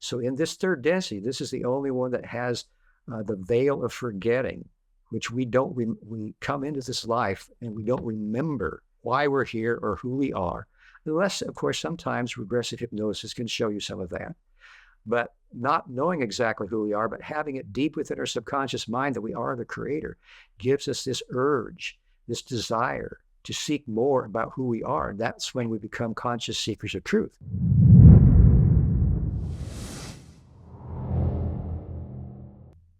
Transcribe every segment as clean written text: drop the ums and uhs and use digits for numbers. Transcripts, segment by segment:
So in this third density, this is the only one that has the veil of forgetting, which we come into this life and we don't remember why we're here or who we are, unless, of course, sometimes regressive hypnosis can show you some of that. But not knowing exactly who we are, but having it deep within our subconscious mind that we are the creator, gives us this urge, this desire to seek more about who we are. And that's when we become conscious seekers of truth.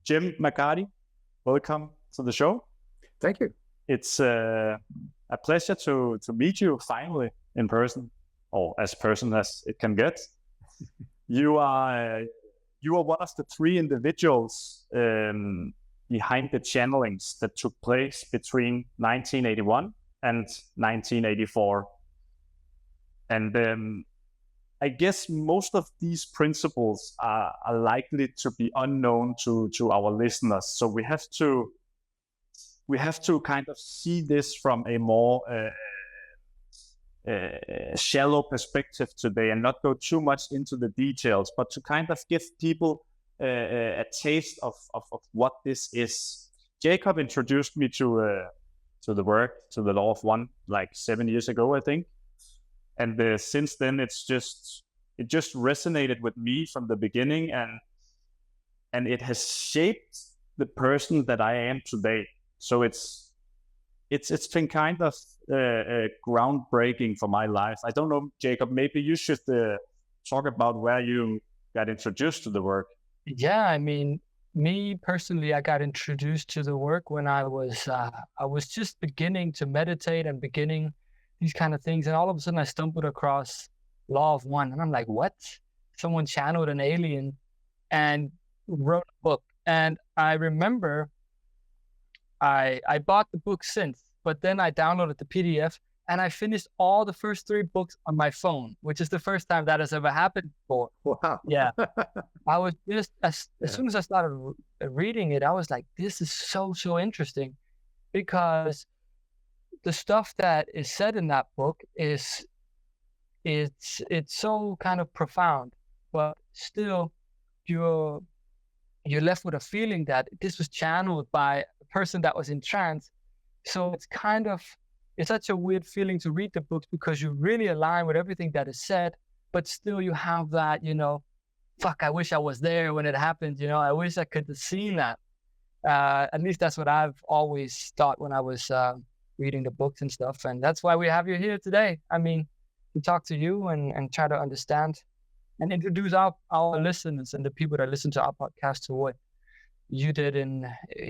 Jim McCarty, welcome to the show. Thank you. It's a pleasure to meet you finally in person, or as person as it can get. You are one of the three individuals behind the channelings that took place between 1981 and 1984. And I guess most of these principles are likely to be unknown to our listeners. So we have to kind of see this from a more shallow perspective today, and not go too much into the details, but to kind of give people a taste of what this is. Jacob introduced me to the work, to the Law of One, like 7 years ago, I think. And since then, it just resonated with me from the beginning, and it has shaped the person that I am today. So it's been kind of groundbreaking for my life. I don't know, Jacob, maybe you should talk about where you got introduced to the work. Yeah, I mean, me personally, I got introduced to the work when I was just beginning to meditate and beginning these kind of things. And all of a sudden I stumbled across Law of One. And I'm like, what? Someone channeled an alien and wrote a book. And I remember I bought the book since, but then I downloaded the PDF and I finished all the first 3 books on my phone, which is the first time that has ever happened before. Wow. Yeah. I was just, as soon as I started reading it, I was like, this is so interesting, because the stuff that is said in that book it's so kind of profound, but still you're left with a feeling that this was channeled by a person that was in trance. So it's such a weird feeling to read the books, because you really align with everything that is said, but still you have that, fuck, I wish I was there when it happened. I wish I could have seen that. At least that's what I've always thought when I was reading the books and stuff. And that's why we have you here today. I mean, to talk to you and try to understand and introduce our listeners and the people that listen to our podcast to what you did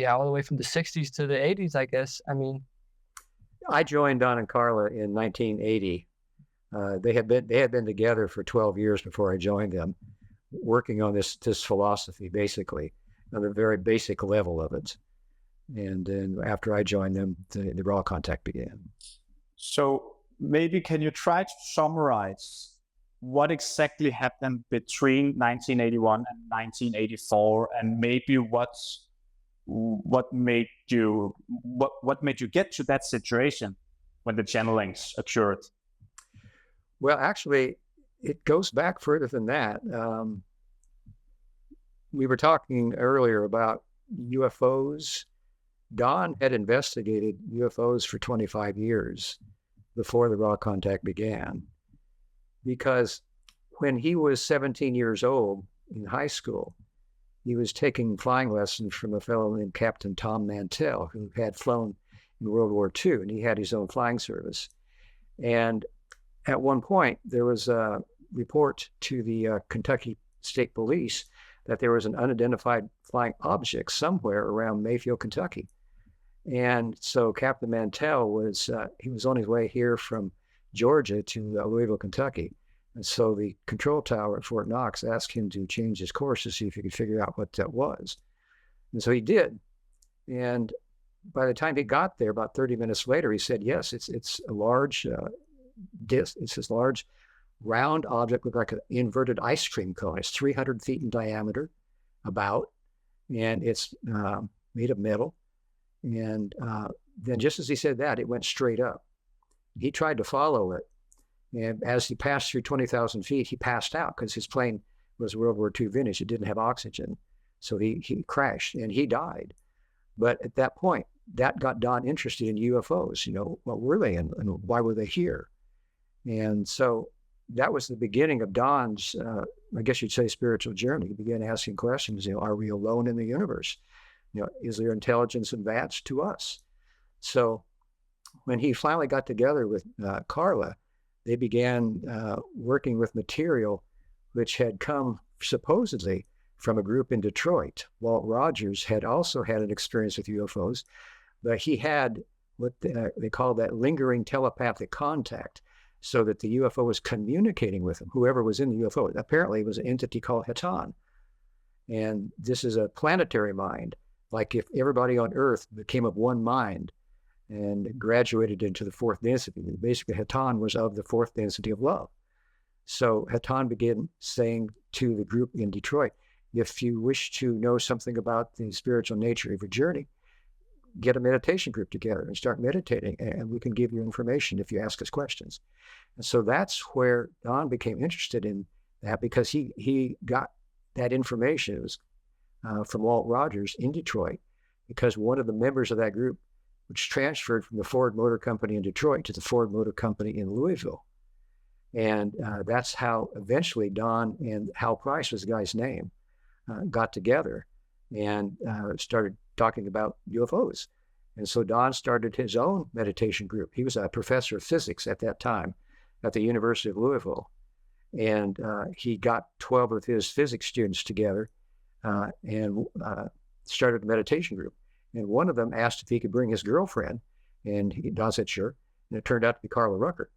all the way from the 60s to the 80s, I guess. I mean, I joined Don and Carla in 1980. They had been together for 12 years before I joined them, working on this philosophy, basically, on the very basic level of it. And then after I joined them, the raw contact began. So maybe can you try to summarize what exactly happened between 1981 and 1984, and maybe what made you get to that situation when the channelings occurred? Well, actually, it goes back further than that. We were talking earlier about UFOs. Don had investigated UFOs for 25 years before the raw contact began, because when he was 17 years old in high school, he was taking flying lessons from a fellow named Captain Tom Mantell, who had flown in World War II, and he had his own flying service. And at one point, there was a report to the Kentucky State Police that there was an unidentified flying object somewhere around Mayfield, Kentucky. And so Captain Mantell was on his way here from Georgia to Louisville, Kentucky. And so the control tower at Fort Knox asked him to change his course to see if he could figure out what that was. And so he did. And by the time he got there, about 30 minutes later, he said, yes, it's a large disc. It's this large round object with like an inverted ice cream cone. It's 300 feet in diameter, about, and it's made of metal. And then just as he said that, it went straight up. He tried to follow it. And as he passed through 20,000 feet, he passed out because his plane was World War II vintage. It didn't have oxygen. So he crashed and he died. But at that point, that got Don interested in UFOs. What were they and why were they here? And so that was the beginning of Don's, I guess you'd say, spiritual journey. He began asking questions, are we alone in the universe? Is there intelligence advanced to us? So when he finally got together with Carla, they began working with material which had come supposedly from a group in Detroit. Walt Rogers had also had an experience with UFOs, but he had what they call that lingering telepathic contact, so that the UFO was communicating with him, whoever was in the UFO. Apparently it was an entity called Haton. And this is a planetary mind, like if everybody on Earth became of one mind and graduated into the fourth density. Basically, Haton was of the fourth density of love. So Haton began saying to the group in Detroit, if you wish to know something about the spiritual nature of your journey, get a meditation group together and start meditating, and we can give you information if you ask us questions. And so that's where Don became interested in that, because he got that information. It was from Walt Rogers in Detroit, because one of the members of that group, which transferred from the Ford Motor Company in Detroit to the Ford Motor Company in Louisville. And that's how eventually Don and Hal Price was the guy's name, got together and started talking about UFOs. And so Don started his own meditation group. He was a professor of physics at that time at the University of Louisville. And he got 12 of his physics students together and started a meditation group. And one of them asked if he could bring his girlfriend, and Don said, sure. And it turned out to be Carla Rucker.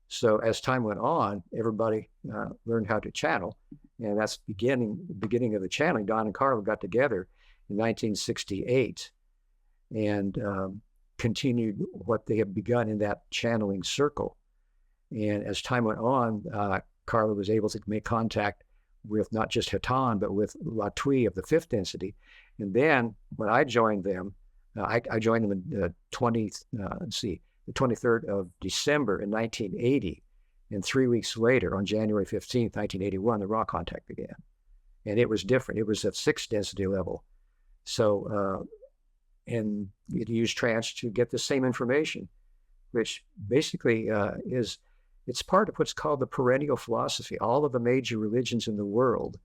So as time went on, everybody learned how to channel. And that's the beginning of the channeling. Don and Carla got together in 1968 and continued what they had begun in that channeling circle. And as time went on, Carla was able to make contact with not just Haton, but with Latwii of the fifth density. And then when I joined them, I joined them in the 23rd of December in 1980. And 3 weeks later, on January 15th, 1981, the raw contact began. And it was different. It was at sixth density level. So, and it used trance to get the same information, which basically it's part of what's called the perennial philosophy. All of the major religions in the world,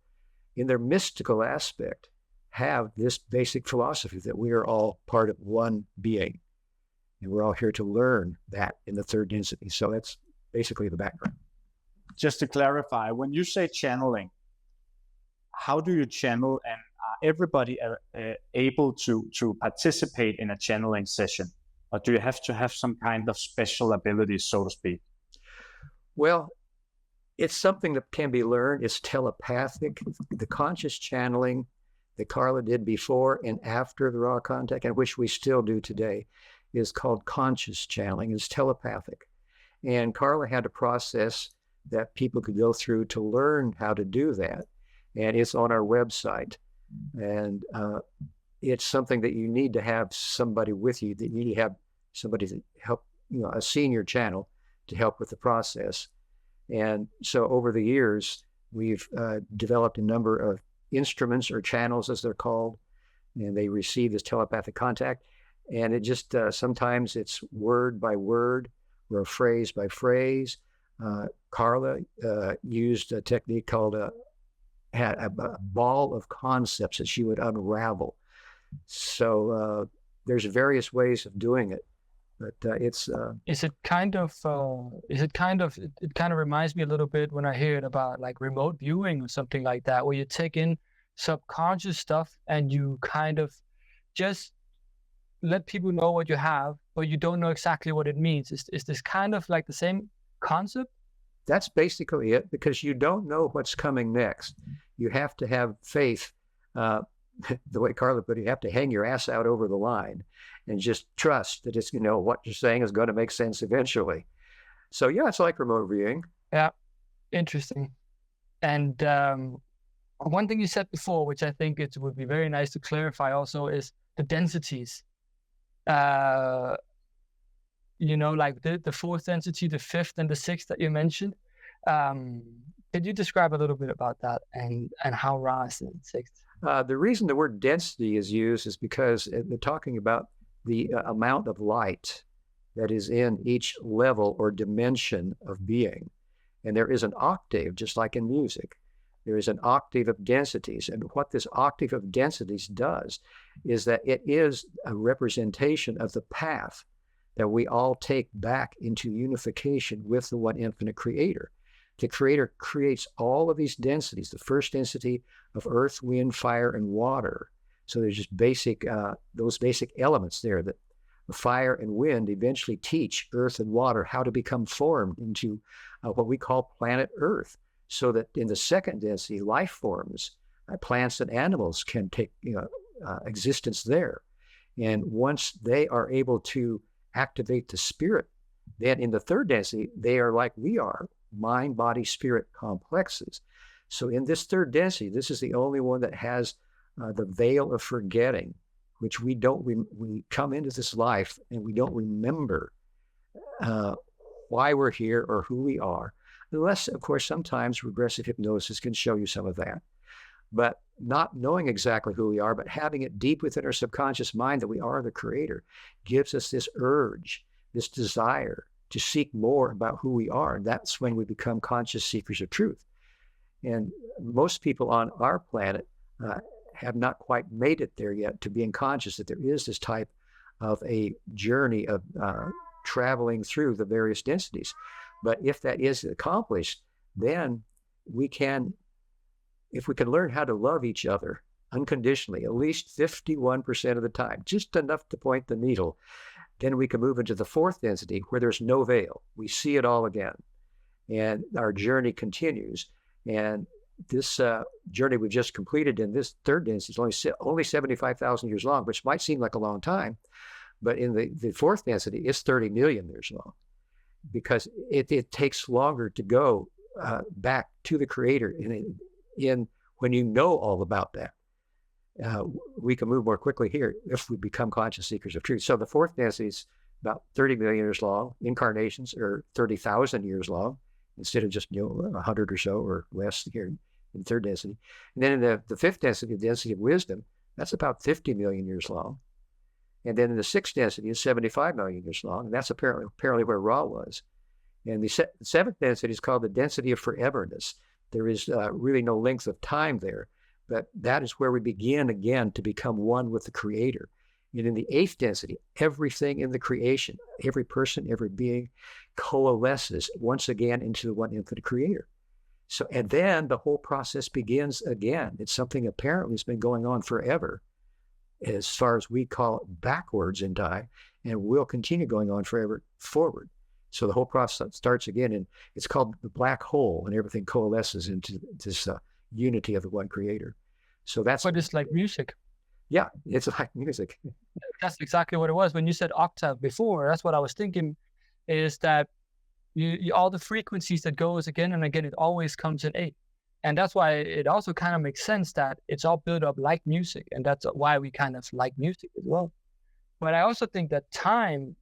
in their mystical aspect, have this basic philosophy that we are all part of one being. And we're all here to learn that in the third density. So that's basically the background. Just to clarify, when you say channeling, how do you channel, and are everybody able to participate in a channeling session? Or do you have to have some kind of special ability, so to speak? Well, it's something that can be learned. It's telepathic. The conscious channeling that Carla did before and after the raw contact, and which we still do today, is called conscious channeling. It's telepathic. And Carla had a process that people could go through to learn how to do that. And it's on our website. And it's something that you need to have somebody with you, that you need to have somebody to help, a senior channel to help with the process. And so over the years, we've developed a number of instruments or channels, as they're called, and they receive this telepathic contact. And it just, sometimes it's word by word or phrase by phrase. Carla used a technique called had a ball of concepts that she would unravel. So there's various ways of doing it, but it kind of reminds me a little bit when I hear it about like remote viewing or something like that, where you take in subconscious stuff and you kind of just let people know what you have, but you don't know exactly what it means. Is this kind of like the same concept? That's basically it, because you don't know what's coming next. You have to have faith. The way Carla put it, you have to hang your ass out over the line and just trust that it's, what you're saying is going to make sense eventually. So yeah, it's like remote viewing. Yeah, interesting. And one thing you said before, which I think it would be very nice to clarify also, is the densities. Like the fourth density, the fifth and the sixth that you mentioned. Could you describe a little bit about that and how Ra is in sixth? The reason the word density is used is because they're talking about the amount of light that is in each level or dimension of being. And there is an octave, just like in music. There is an octave of densities. And what this octave of densities does is that it is a representation of the path that we all take back into unification with the one infinite creator. The creator creates all of these densities, the first density of earth, wind, fire, and water. So there's just basic, those basic elements there that fire and wind eventually teach earth and water how to become formed into what we call planet Earth. So that in the second density, life forms, plants and animals can take existence there. And once they are able to activate the spirit, then in the third density, they are like we are, mind, body, spirit complexes. So in this third density, this is the only one that has the veil of forgetting, which we come into this life and we don't remember why we're here or who we are, unless, of course, sometimes regressive hypnosis can show you some of that. But not knowing exactly who we are, but having it deep within our subconscious mind that we are the creator, gives us this urge, this desire to seek more about who we are. And that's when we become conscious seekers of truth. And most people on our planet have not quite made it there yet to being conscious that there is this type of a journey of traveling through the various densities. But if that is accomplished, then we can, if we can learn how to love each other unconditionally, at least 51% of the time, just enough to point the needle, then we can move into the fourth density where there's no veil. We see it all again. And our journey continues. And this journey we've just completed in this third density is only 75,000 years long, which might seem like a long time. But in the fourth density, it's 30 million years long, because it takes longer to go back to the creator. In when you know all about that, we can move more quickly here if we become conscious seekers of truth. So the fourth density is about 30 million years long. Incarnations are 30,000 years long, instead of just 100 or so or less here in third density. And then in the fifth density, the density of wisdom, that's about 50 million years long. And then in the sixth density is 75 million years long, and that's apparently where Ra was. And the seventh density is called the density of foreverness. There is really no length of time there, but that is where we begin again to become one with the creator. And in the eighth density, everything in the creation, every person, every being coalesces once again into the one infinite creator. So, and then the whole process begins again. It's something apparently has been going on forever, as far as we call it, backwards in time, and will continue going on forever forward. So the whole process starts again, and it's called the black hole, and everything coalesces into this unity of the one creator. So that's. But it's like music. Yeah, it's like music. That's exactly what it was. When you said octave before, that's what I was thinking, is that you all the frequencies that goes again and again, it always comes in eight. And that's why it also kind of makes sense that it's all built up like music. And that's why we kind of like music as well. But I also think that time,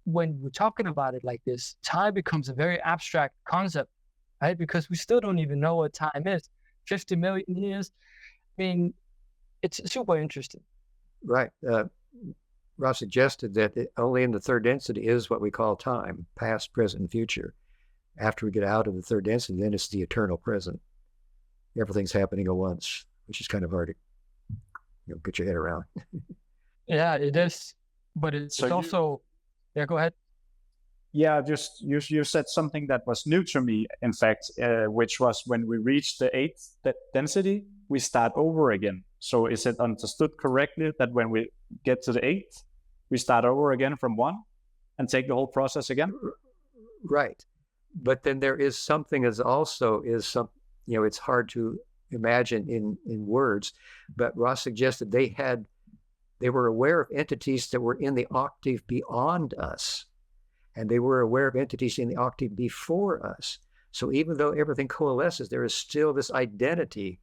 when we're talking about it like this, time becomes a very abstract concept, right? Because we still don't even know what time is. 50 million years. I mean, it's super interesting. Right. Ross suggested that only in the third density is what we call time, past, present, and future. After we get out of the third density, then it's the eternal present. Everything's happening at once, which is kind of hard to get your head around. Yeah, it is. But it's also... Yeah, go ahead. Yeah, just you said something that was new to me, in fact, which was when we reach the eighth density, we start over again. So is it understood correctly that when we get to the eighth, we start over again from one and take the whole process again? Right. But then there is something as also is some, it's hard to imagine in words, but Ross suggested they were aware of entities that were in the octave beyond us, and they were aware of entities in the octave before us. So even though everything coalesces, there is still this identity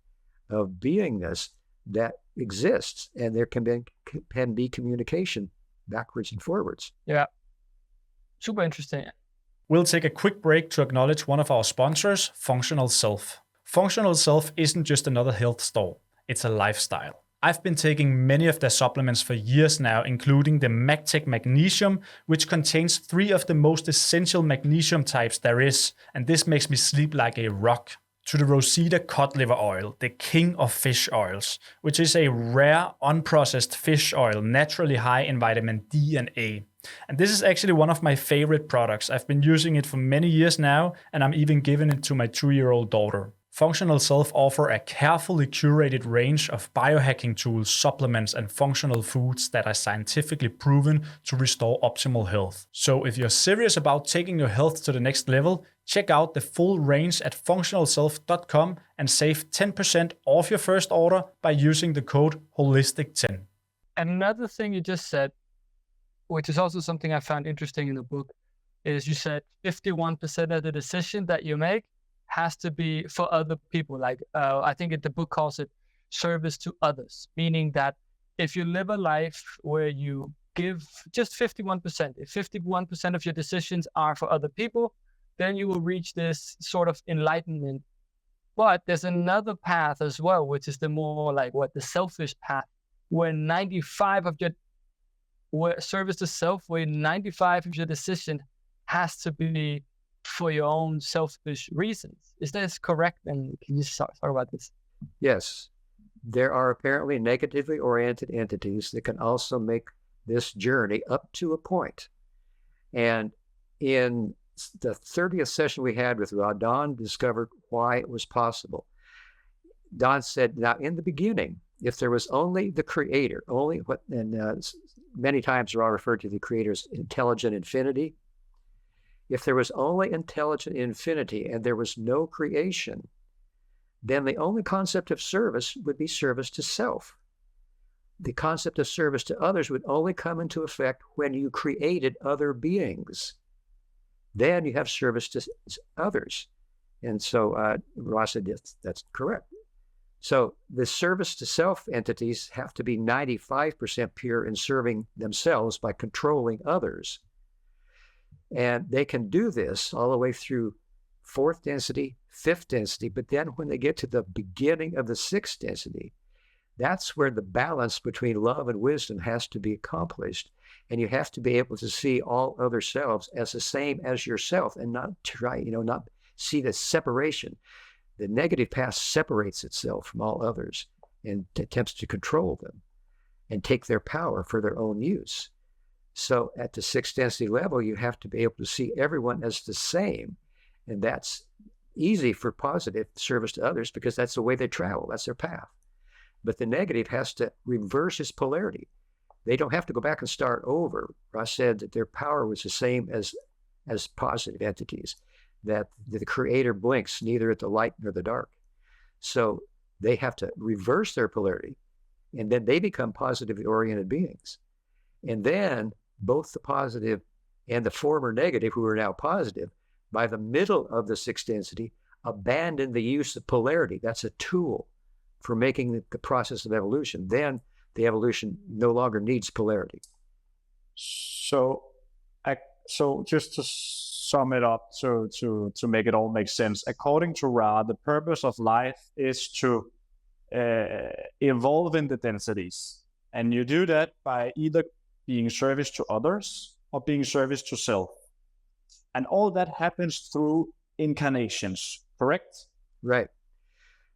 of beingness that exists, and there can be communication backwards and forwards. Yeah, super interesting. We'll take a quick break to acknowledge one of our sponsors, Functional Self. Functional Self isn't just another health store, it's a lifestyle. I've been taking many of their supplements for years now, including the MagTech Magnesium, which contains 3 of the most essential magnesium types there is, and this makes me sleep like a rock. To the Rosita cod liver oil, the king of fish oils, which is a rare, unprocessed fish oil naturally high in vitamin D and A. And this is actually one of my favorite products. I've been using it for many years now, and I'm even giving it to my 2-year-old daughter. Functional Self offer a carefully curated range of biohacking tools, supplements, and functional foods that are scientifically proven to restore optimal health. So if you're serious about taking your health to the next level, check out the full range at functionalself.com and save 10% off your first order by using the code HOLISTIC10. Another thing you just said, which is also something I found interesting in the book, is you said 51% of the decision that you make has to be for other people. Like I think the book calls it service to others, meaning that if you live a life where you give just 51%, if 51% of your decisions are for other people, then you will reach this sort of enlightenment. But there's another path as well, which is the more like the selfish path, where 95 of your service to self, where 95 of your decision has to be for your own selfish reasons. Is this correct? And can you talk about this? Yes. There are apparently negatively oriented entities that can also make this journey up to a point. And in the 30th session we had with Rod, Don discovered why it was possible. Don said, now in the beginning, if there was only the creator, many times Ra referred to the creator's intelligent infinity. If there was only intelligent infinity and there was no creation, then the only concept of service would be service to self. The concept of service to others would only come into effect when you created other beings. Then you have service to others. And so Ross said, yes, that's correct. So the service to self entities have to be 95% pure in serving themselves by controlling others. And they can do this all the way through 4th density, 5th density, but then when they get to the beginning of the 6th density, that's where the balance between love and wisdom has to be accomplished. And you have to be able to see all other selves as the same as yourself and not try, not see the separation. The negative path separates itself from all others and attempts to control them and take their power for their own use. So at the 6th density level, you have to be able to see everyone as the same. And that's easy for positive service to others because that's the way they travel. That's their path. But the negative has to reverse its polarity. They don't have to go back and start over. Ross said that their power was the same as positive entities, that the creator blinks neither at the light nor the dark. So they have to reverse their polarity, and then they become positively oriented beings. And then both the positive and the former negative, who are now positive, by the middle of the 6th density, abandon the use of polarity. That's a tool for making the process of evolution. Then the evolution no longer needs polarity. So just to sum it up, to make it all make sense, according to Ra, the purpose of life is to evolve in the densities. And you do that by either being service to others or being service to self. And all that happens through incarnations, correct? Right.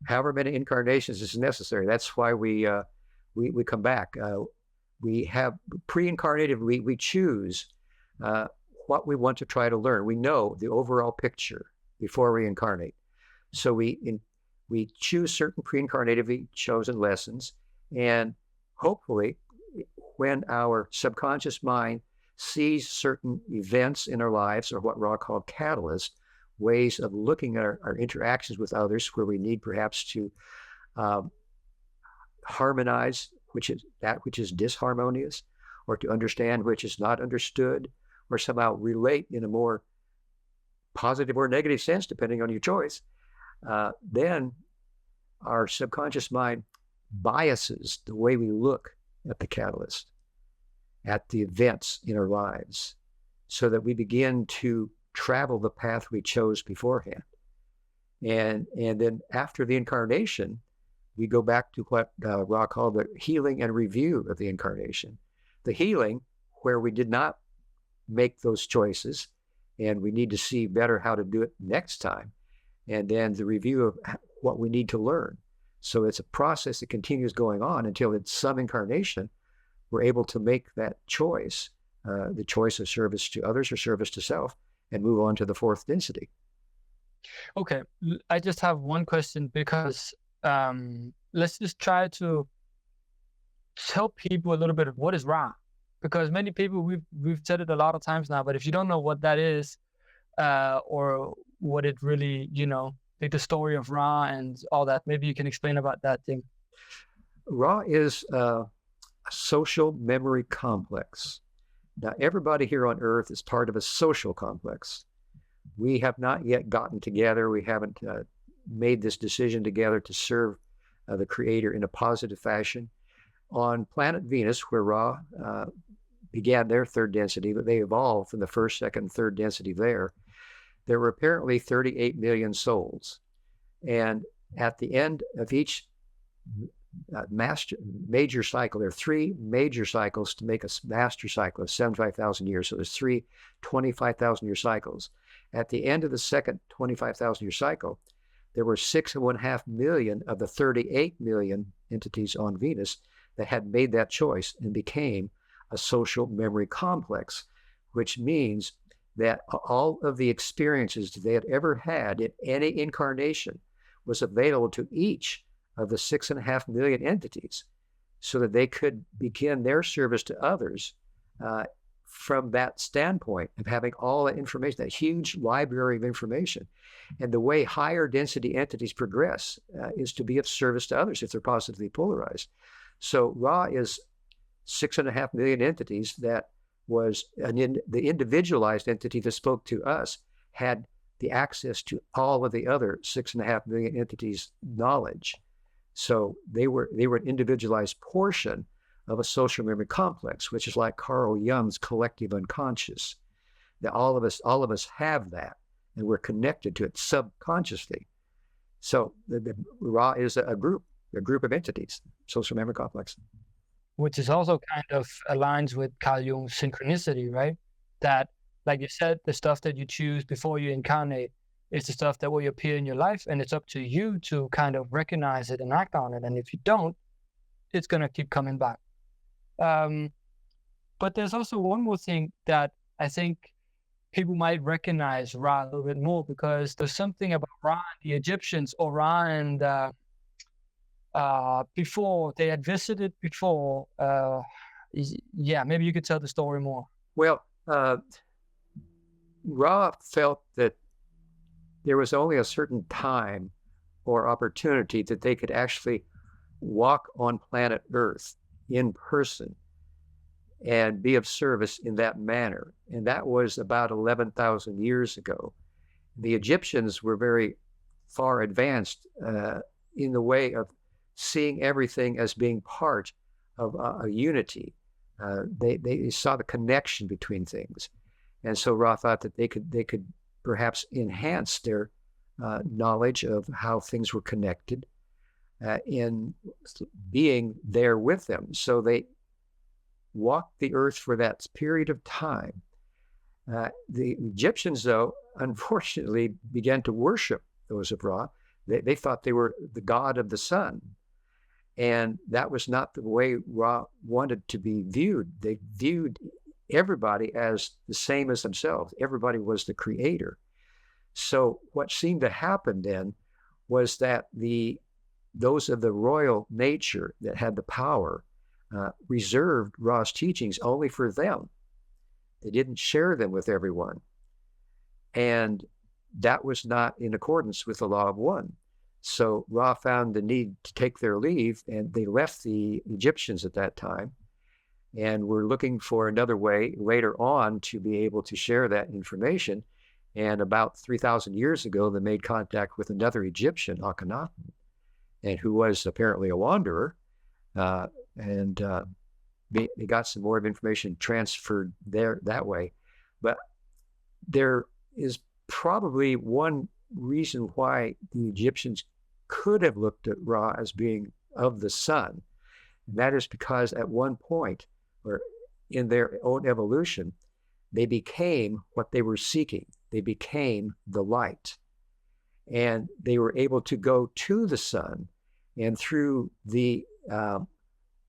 However many incarnations is necessary. That's why we come back. We have pre-incarnated, we choose what we want to try to learn. We know the overall picture before we incarnate. So we choose certain pre-incarnatively chosen lessons, and hopefully when our subconscious mind sees certain events in our lives, or what Ra called catalysts, ways of looking at our interactions with others where we need perhaps to harmonize which is disharmonious, or to understand which is not understood, or somehow relate in a more positive or negative sense, depending on your choice, then our subconscious mind biases the way we look at the catalyst, at the events in our lives, so that we begin to travel the path we chose beforehand. And then after the incarnation, we go back to what Ra called the healing and review of the incarnation. The healing, where we did not make those choices, and we need to see better how to do it next time. And then the review of what we need to learn. So it's a process that continues going on until in some incarnation, we're able to make that choice, the choice of service to others or service to self, and move on to the fourth density. Okay, I just have one question, because let's just try to tell people a little bit of what is Ra, because many people, we've said it a lot of times now, but if you don't know what that is, or what it really, like the story of Ra and all that, maybe you can explain about that thing. Ra is a social memory complex. Now, everybody here on Earth is part of a social complex. We have not yet gotten together. We haven't made this decision together to serve the Creator in a positive fashion. On planet Venus, where Ra began their third density, but they evolved from the first, second, third density there were apparently 38 million souls. And at the end of each major cycle, there are 3 major cycles to make a master cycle of 75,000 years. So there's 3 25,000-year cycles. At the end of the second 25,000-year cycle, there were 6.5 million of the 38 million entities on Venus that had made that choice and became a social memory complex, which means that all of the experiences they had ever had in any incarnation was available to each of the 6.5 million entities, so that they could begin their service to others from that standpoint of having all that information, that huge library of information. And the way higher density entities progress is to be of service to others if they're positively polarized. So Ra is 6.5 million entities that was the individualized entity that spoke to us had the access to all of the other 6.5 million entities' knowledge. So they were an individualized portion of a social memory complex, which is like Carl Jung's collective unconscious. That all of us have that, and we're connected to it subconsciously. So the Ra is a group of entities, social memory complex. Which is also kind of aligns with Carl Jung's synchronicity, right? That, like you said, the stuff that you choose before you incarnate is the stuff that will appear in your life, and it's up to you to kind of recognize it and act on it. And if you don't, it's going to keep coming back. But there's also one more thing that I think people might recognize Ra a little bit more, because there's something about Ra and the Egyptians, or Ra and before they had visited before. Yeah, maybe you could tell the story more. Well, Ra felt that there was only a certain time or opportunity that they could actually walk on planet Earth in person and be of service in that manner. And that was about 11,000 years ago. The Egyptians were very far advanced in the way of seeing everything as being part of a unity. They saw the connection between things. And so Ra thought that they could perhaps enhance their knowledge of how things were connected in being there with them. So they walked the earth for that period of time. The Egyptians, though, unfortunately began to worship those of Ra. They thought they were the god of the sun. And that was not the way Ra wanted to be viewed. They viewed everybody as the same as themselves. Everybody was the creator. So what seemed to happen then was that those of the royal nature that had the power reserved Ra's teachings only for them. They didn't share them with everyone. And that was not in accordance with the law of one. So Ra found the need to take their leave, and they left the Egyptians at that time and were looking for another way later on to be able to share that information. And about 3,000 years ago, they made contact with another Egyptian, Akhenaten, and who was apparently a wanderer. And they got some more of information transferred there that way. But there is probably one reason why the Egyptians could have looked at Ra as being of the sun. And that is because at one point, or in their own evolution, they became what they were seeking. They became the light. And they were able to go to the sun, and through the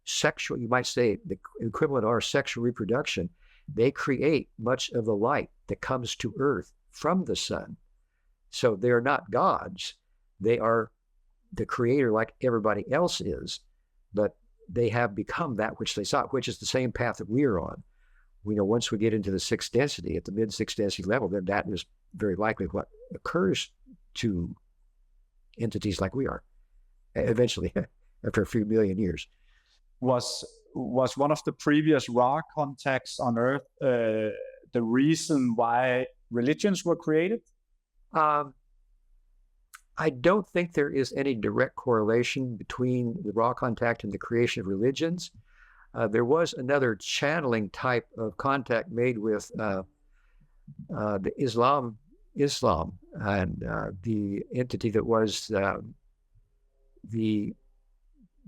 sexual, you might say, the equivalent of our sexual reproduction, they create much of the light that comes to Earth from the sun. So they're not gods. They are the creator like everybody else is, but they have become that which they sought, which is the same path that we are on. We know once we get into the sixth density, at the mid-sixth density level, then that is very likely what occurs to entities like we are, eventually, after a few million years. Was one of the previous Ra contacts on Earth the reason why religions were created? I don't think there is any direct correlation between the Ra contact and the creation of religions. There was another channeling type of contact made with the Islam, and the entity that was the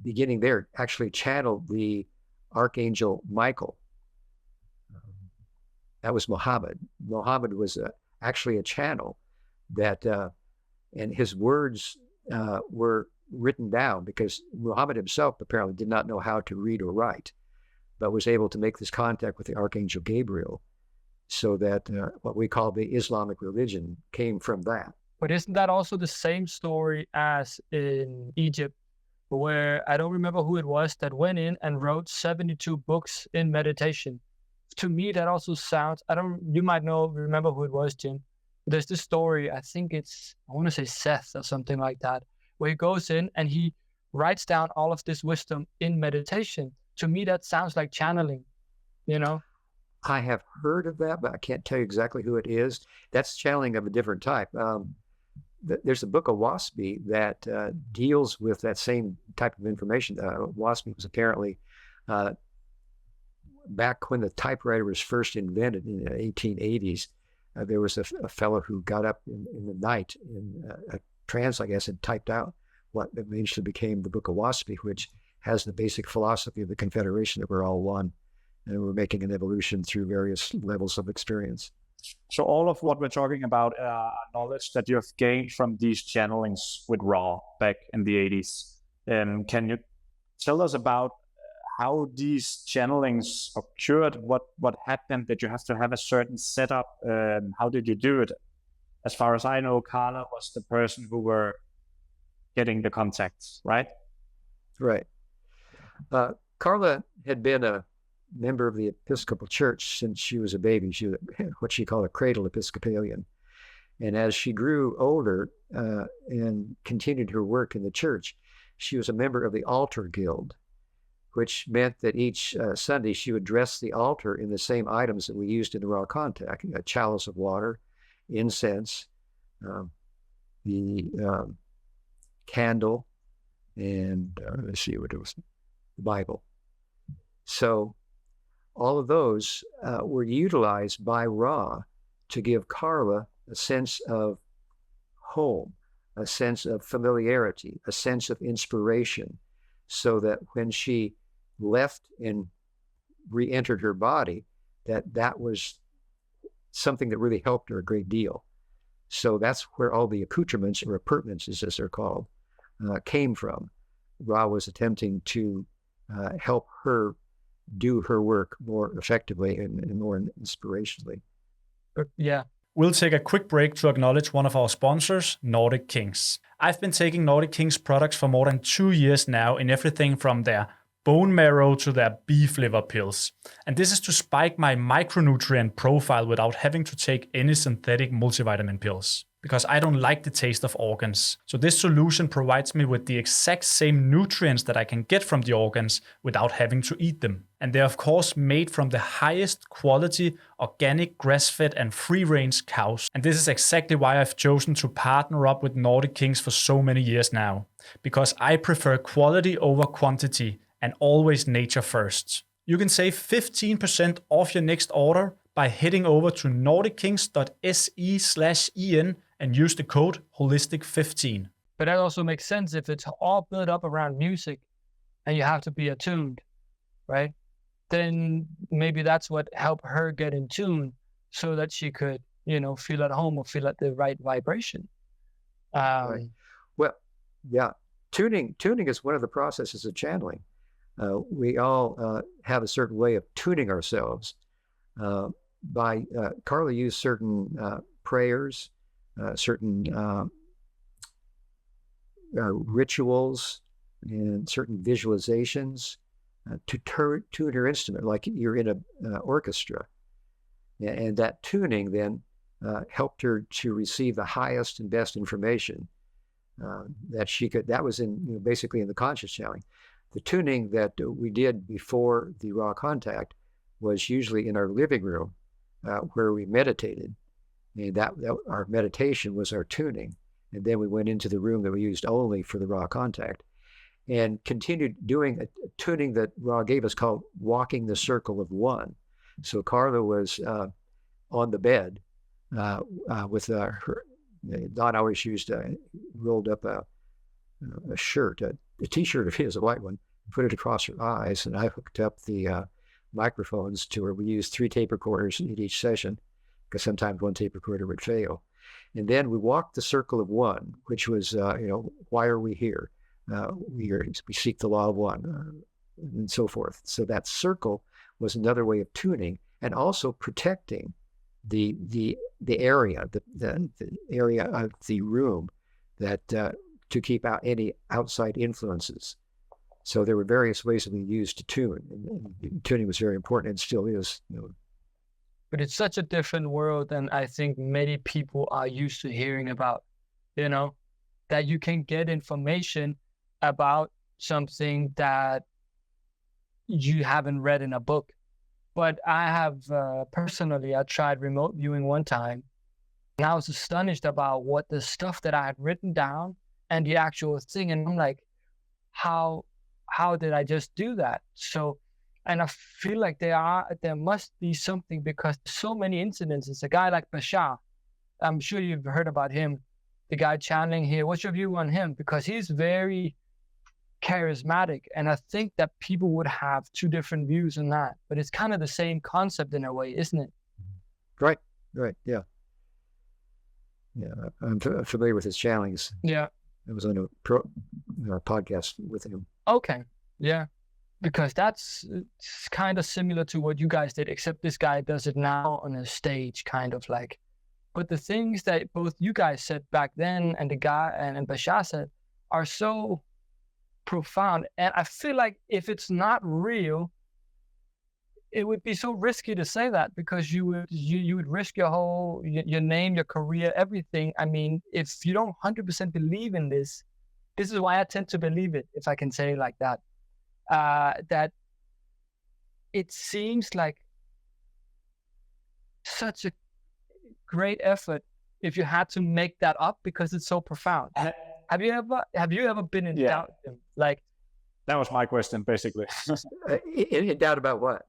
beginning there actually channeled the Archangel Michael. That was Muhammad. Muhammad was actually a channel that, and his words were written down, because Muhammad himself apparently did not know how to read or write, but was able to make this contact with the Archangel Gabriel, so that what we call the Islamic religion came from that. But isn't that also the same story as in Egypt, where I don't remember who it was that went in and wrote 72 books in meditation? To me, that also sounds, you might remember who it was, Jim. There's this story, I want to say Seth or something like that, where he goes in and he writes down all of this wisdom in meditation. To me, that sounds like channeling, I have heard of that, but I can't tell you exactly who it is. That's channeling of a different type. There's a book of Waspi that deals with that same type of information. Waspi was apparently, back when the typewriter was first invented in the 1880s, there was a fellow who got up in the night in a trance, I guess, and typed out what eventually became the Book of Waspi, which has the basic philosophy of the Confederation, that we're all one, and we're making an evolution through various levels of experience. So all of what we're talking about knowledge that you have gained from these channelings with Ra back in the 80s. Can you tell us about how these channelings occurred? What happened? Did you have to have a certain setup? How did you do it? As far as I know, Carla was the person who were getting the contacts, right? Right. Carla had been a member of the Episcopal Church since she was a baby. She was what she called a cradle Episcopalian. And as she grew older and continued her work in the church, she was a member of the Altar Guild, which meant that each Sunday she would dress the altar in the same items that we used in the Ra contact: a chalice of water, incense, the candle, and let's see what it was, the Bible. So all of those were utilized by Ra to give Carla a sense of home, a sense of familiarity, a sense of inspiration, so that when she left and re-entered her body, that was something that really helped her a great deal. So that's where all the accoutrements, or appurtenances as they're called, came from. Ra was attempting to help her do her work more effectively and more inspirationally. Yeah. We'll take a quick break to acknowledge one of our sponsors, Nordic Kings. I've been taking Nordic Kings products for more than 2 years now, in everything from their bone marrow to their beef liver pills. And this is to spike my micronutrient profile without having to take any synthetic multivitamin pills, because I don't like the taste of organs. So this solution provides me with the exact same nutrients that I can get from the organs without having to eat them. And they're of course made from the highest quality, organic, grass-fed and free-range cows. And this is exactly why I've chosen to partner up with Nordic Kings for so many years now. Because I prefer quality over quantity and always nature first. You can save 15% off your next order by heading over to nordickings.se/en and use the code holistic15. But that also makes sense if it's all built up around music and you have to be attuned, right? Then maybe that's what helped her get in tune so that she could, feel at home or feel at the right vibration. Right. Well, yeah, tuning is one of the processes of channeling. We all have a certain way of tuning ourselves. Carla used certain prayers, certain rituals, and certain visualizations to tune her instrument, like you're in an orchestra. And that tuning then helped her to receive the highest and best information that she could. That was basically in the conscious channeling. The tuning that we did before the raw contact was usually in our living room where we meditated. And that our meditation was our tuning. And then we went into the room that we used only for the raw contact and continued doing a tuning that Ra gave us called walking the circle of one. So Carla was on the bed with her. Don always used rolled up a shirt, a T-shirt of his, a white one, put it across her eyes, and I hooked up the microphones to her. We used 3 tape recorders in each session because sometimes one tape recorder would fail. And then we walked the circle of one, which was, why are we here? We seek the law of one, and so forth. So that circle was another way of tuning and also protecting the area, the area of the room that to keep out any outside influences. So there were various ways that we used to tune, and tuning was very important and still is. But it's such a different world than I think many people are used to hearing about, that you can get information about something that you haven't read in a book. But I have personally, I tried remote viewing one time, and I was astonished about what the stuff that I had written down and the actual thing. And I'm like, how did I just do that? So, and I feel like there must be something, because so many incidences. A guy like Bashar, I'm sure you've heard about him, the guy channeling here. What's your view on him? Because he's very charismatic, and I think that people would have 2 different views on that, but it's kind of the same concept in a way, isn't it? Right, yeah. I'm familiar with his channelings. Yeah, I was on a podcast with him. Okay, yeah, because it's kind of similar to what you guys did, except this guy does it now on a stage, kind of like. But the things that both you guys said back then and the guy and Bashar said are so profound, and I feel like if it's not real, it would be so risky to say that, because you would risk your whole your name, your career, everything. I mean, if you don't 100% believe in this is why I tend to believe it, if I can say it like that. That it seems like such a great effort if you had to make that up, because it's so profound. Have you ever been in doubt? Like, that was my question, basically. In doubt about what?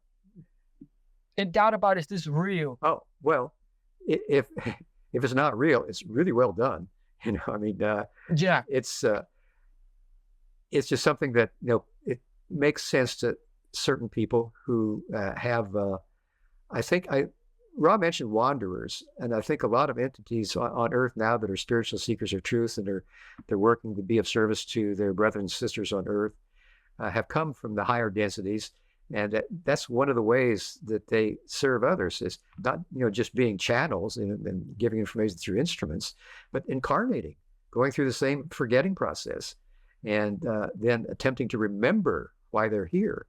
In doubt about, is this real? Oh, well, if it's not real, it's really well done. I mean, yeah, it's just something that it makes sense to certain people who have. I think Rob mentioned wanderers, and I think a lot of entities on Earth now that are spiritual seekers of truth, and they're working to be of service to their brothers and sisters on Earth, have come from the higher densities, and that's one of the ways that they serve others, is not just being channels and giving information through instruments, but incarnating, going through the same forgetting process, and then attempting to remember why they're here.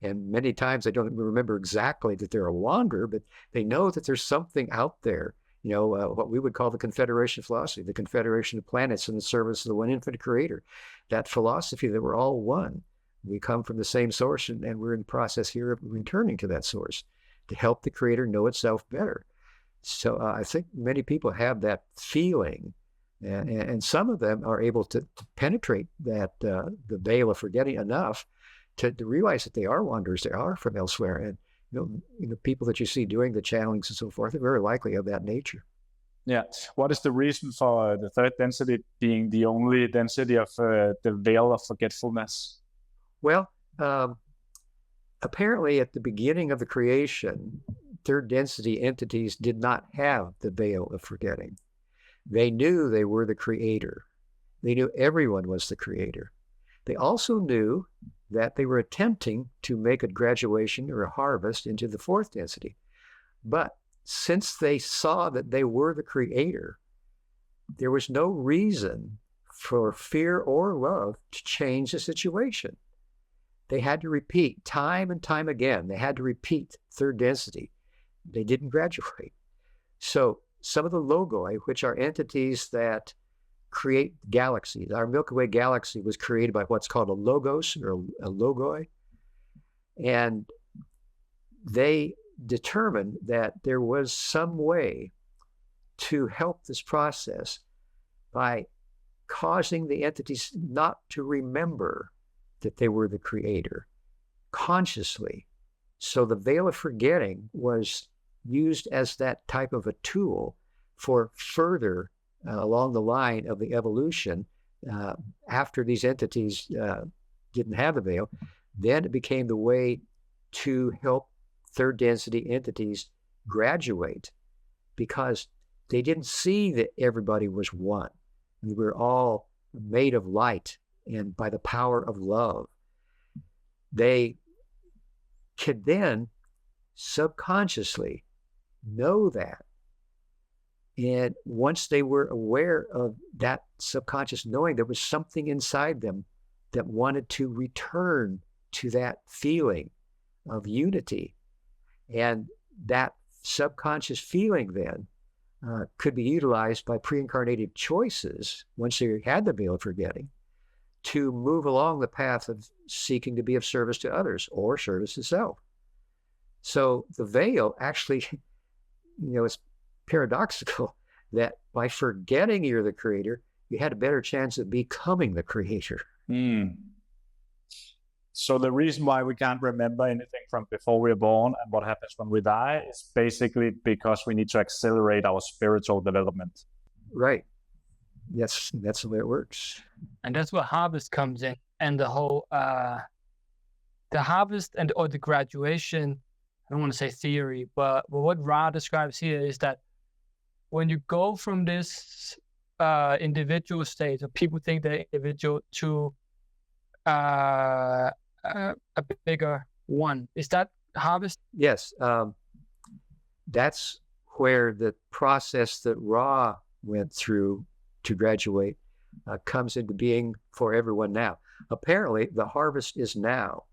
And many times they don't remember exactly that they're a wanderer, but they know that there's something out there, what we would call the Confederation of Philosophy, the Confederation of Planets in the service of the one infinite creator. That philosophy that we're all one. We come from the same source, and we're in the process here of returning to that source to help the creator know itself better. So I think many people have that feeling, and some of them are able to penetrate that the veil of forgetting enough to realize that they are wanderers, they are from elsewhere, people that you see doing the channelings and so forth are very likely of that nature. Yeah. What is the reason for the third density being the only density of the veil of forgetfulness? Well, apparently at the beginning of the creation, third density entities did not have the veil of forgetting. They knew they were the creator. They knew everyone was the creator. They also knew that they were attempting to make a graduation or a harvest into the fourth density. But since they saw that they were the creator, there was no reason for fear or love to change the situation. They had to repeat time and time again. They had to repeat third density. They didn't graduate. So some of the logoi, which are entities that create galaxies, our Milky Way galaxy was created by what's called a logos or a logoi. And they determined that there was some way to help this process by causing the entities not to remember that they were the creator consciously. So the veil of forgetting was used as that type of a tool for further along the line of the evolution after these entities didn't have the veil. Then it became the way to help third density entities graduate, because they didn't see that everybody was one. We were all made of light and by the power of love. They could then subconsciously know that. And once they were aware of that subconscious knowing, there was something inside them that wanted to return to that feeling of unity. And that subconscious feeling then could be utilized by pre-incarnated choices, once they had the veil of forgetting, to move along the path of seeking to be of service to others or service to self. So the veil actually, it's paradoxical that by forgetting you're the creator, you had a better chance of becoming the creator. So the reason why we can't remember anything from before we're born and what happens when we die is basically because we need to accelerate our spiritual development. Right. Yes, that's the way it works. And that's where harvest comes in, and the whole the harvest or the graduation. I don't want to say theory, but what Ra describes here is that when you go from this individual state, or people think they're individual, to a bigger one, is that harvest? Yes, that's where the process that Ra went through to graduate comes into being for everyone now. Apparently, the harvest is now.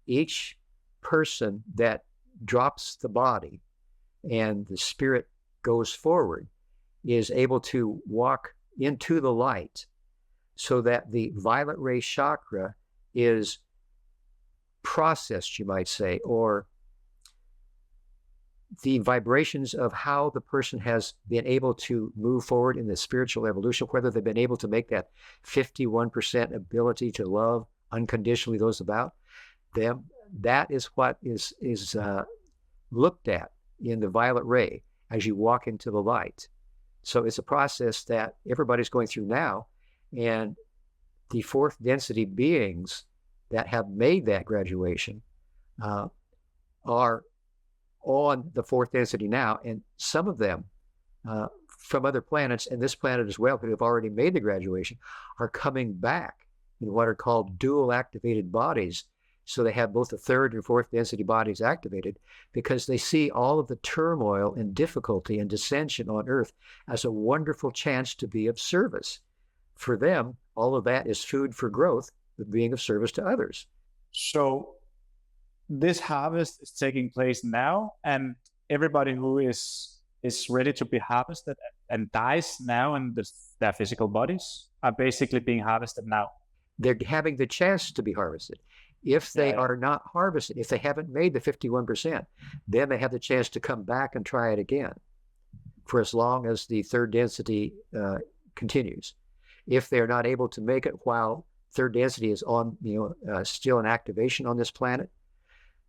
Each person that drops the body and the spirit goes forward is able to walk into the light, so that the violet ray chakra is processed, you might say, or the vibrations of how the person has been able to move forward in the spiritual evolution, whether they've been able to make that 51% ability to love unconditionally those about them. That is what is looked at in the violet ray as you walk into the light. So it's a process that everybody's going through now, and the fourth density beings that have made that graduation are on the fourth density now, and some of them from other planets, and this planet as well, who have already made the graduation, are coming back in what are called dual activated bodies. So they have both the third and fourth density bodies activated, because they see all of the turmoil and difficulty and dissension on Earth as a wonderful chance to be of service. For them, all of that is food for growth, of being of service to others. So this harvest is taking place now, and everybody who is ready to be harvested and dies now in their physical bodies are basically being harvested now. They're having the chance to be harvested. If they are not harvested, if they haven't made the 51%, then they have the chance to come back and try it again for as long as the third density continues. If they're not able to make it while third density is on, still in activation on this planet,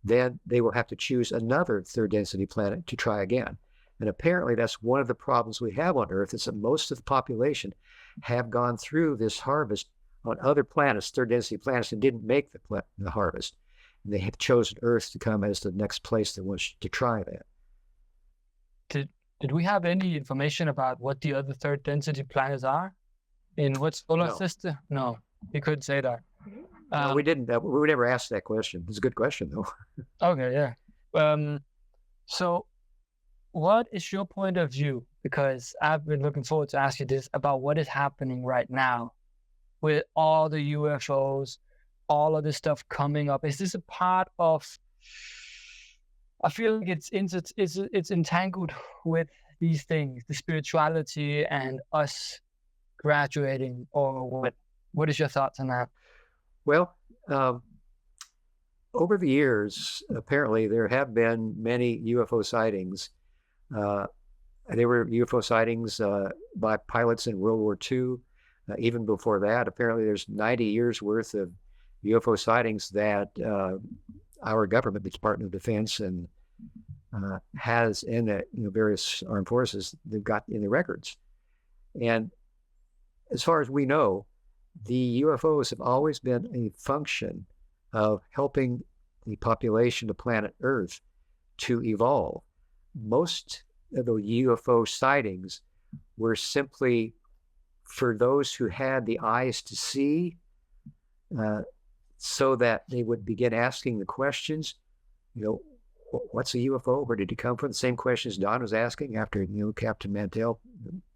then they will have to choose another third density planet to try again. And apparently that's one of the problems we have on Earth, is that most of the population have gone through this harvest on other planets, third density planets, and didn't make the harvest. And they have chosen Earth to come as the next place they want to try that. Did we have any information about what the other third density planets are? In what solar system? No, you couldn't say that. No, we didn't. We never asked that question. It's a good question, though. Okay, yeah. So what is your point of view? Because I've been looking forward to ask you this about what is happening right now with all the UFOs, all of this stuff coming up. Is this a part of, I feel like it's entangled with these things, the spirituality and us graduating, or what is your thoughts on that? Well, over the years, apparently there have been many UFO sightings. There were UFO sightings by pilots in World War II. Even before that, apparently there's 90 years worth of UFO sightings that our government, the Department of Defense, and has in the various armed forces, they've got in the records. And as far as we know, the UFOs have always been a function of helping the population of planet Earth to evolve. Most of the UFO sightings were simply for those who had the eyes to see, so that they would begin asking the questions, what's a UFO? Where did it come from? The same questions Don was asking after Captain Mantell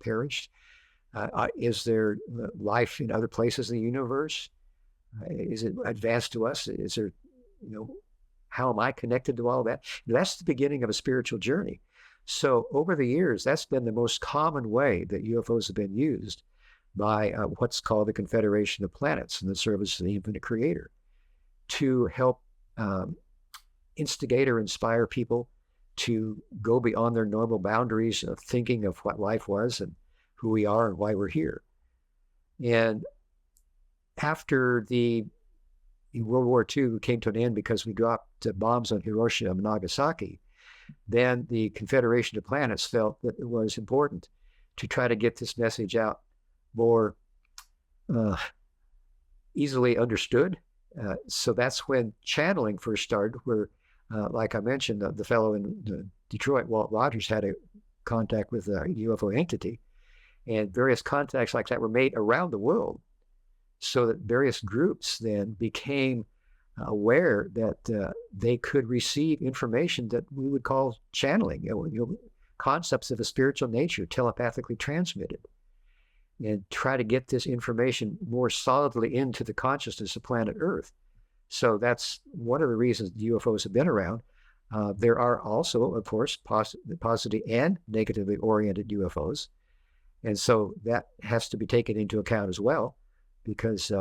perished. Is there life in other places in the universe? Is it advanced to us? Is there, how am I connected to all that? That's the beginning of a spiritual journey. So over the years, that's been the most common way that UFOs have been used by what's called the Confederation of Planets in the service of the Infinite Creator, to help instigate or inspire people to go beyond their normal boundaries of thinking of what life was and who we are and why we're here. And after the World War II came to an end because we dropped bombs on Hiroshima and Nagasaki, then the Confederation of Planets felt that it was important to try to get this message out more easily understood. So that's when channeling first started, where, like I mentioned, the fellow in Detroit, Walt Rogers, had a contact with a UFO entity, and various contacts like that were made around the world, so that various groups then became aware that they could receive information that we would call channeling, concepts of a spiritual nature telepathically transmitted, and try to get this information more solidly into the consciousness of planet Earth. So that's one of the reasons UFOs have been around. There are also, of course, positive and negatively oriented UFOs. And so that has to be taken into account as well, because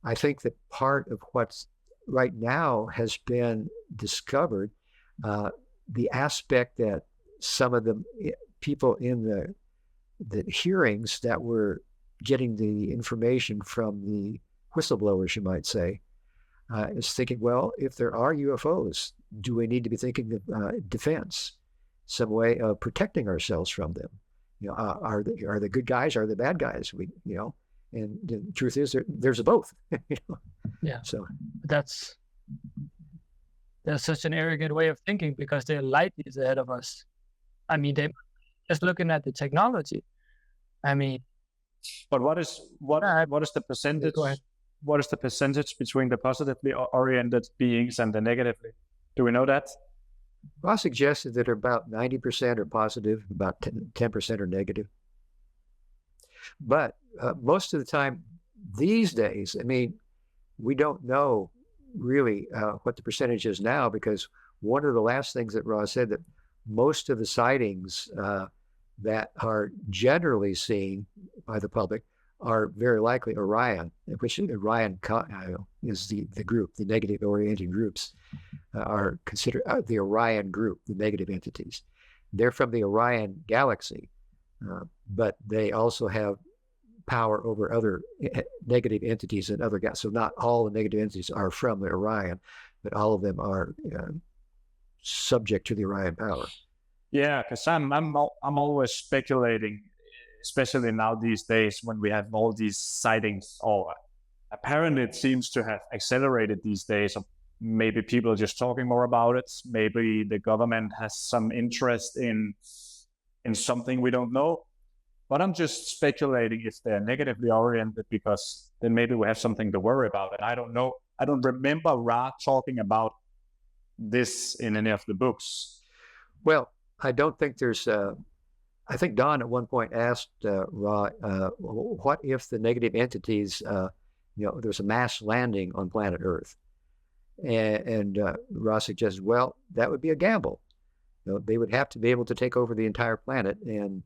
I think that part of what's right now has been discovered, the aspect that some of the people in the hearings that were getting the information from the whistleblowers, you might say, is thinking, well, if there are UFOs, do we need to be thinking of defense, some way of protecting ourselves from them? Are the good guys, are the bad guys? And the truth is, there's a both. Yeah. So that's such an arrogant way of thinking, because they're light years ahead of us. I mean, they just looking at the technology. I mean, but what is the percentage? Go ahead. What is the percentage between the positively oriented beings and the negatively? Do we know that? Well, I suggested that about 90% are positive, about 10% are negative. But most of the time these days, I mean, we don't know really what the percentage is now, because one of the last things that Ross said, that most of the sightings that are generally seen by the public are very likely Orion, which Orion is the group, the negative oriented groups are considered the Orion group, the negative entities. They're from the Orion galaxy, but they also have power over other negative entities and other galaxies. So not all the negative entities are from the Orion, but all of them are subject to the Orion power. Yeah, because I'm always speculating, especially now these days when we have all these sightings. Or apparently, it seems to have accelerated these days. Or maybe people are just talking more about it. Maybe the government has some interest in something we don't know. But I'm just speculating if they're negatively oriented, because then maybe we have something to worry about. And I don't know. I don't remember Ra talking about this in any of the books. Well, I don't think there's. I think Don at one point asked Ra, "What if the negative entities, there's a mass landing on planet Earth?" And Ra suggested, "Well, that would be a gamble. They would have to be able to take over the entire planet, and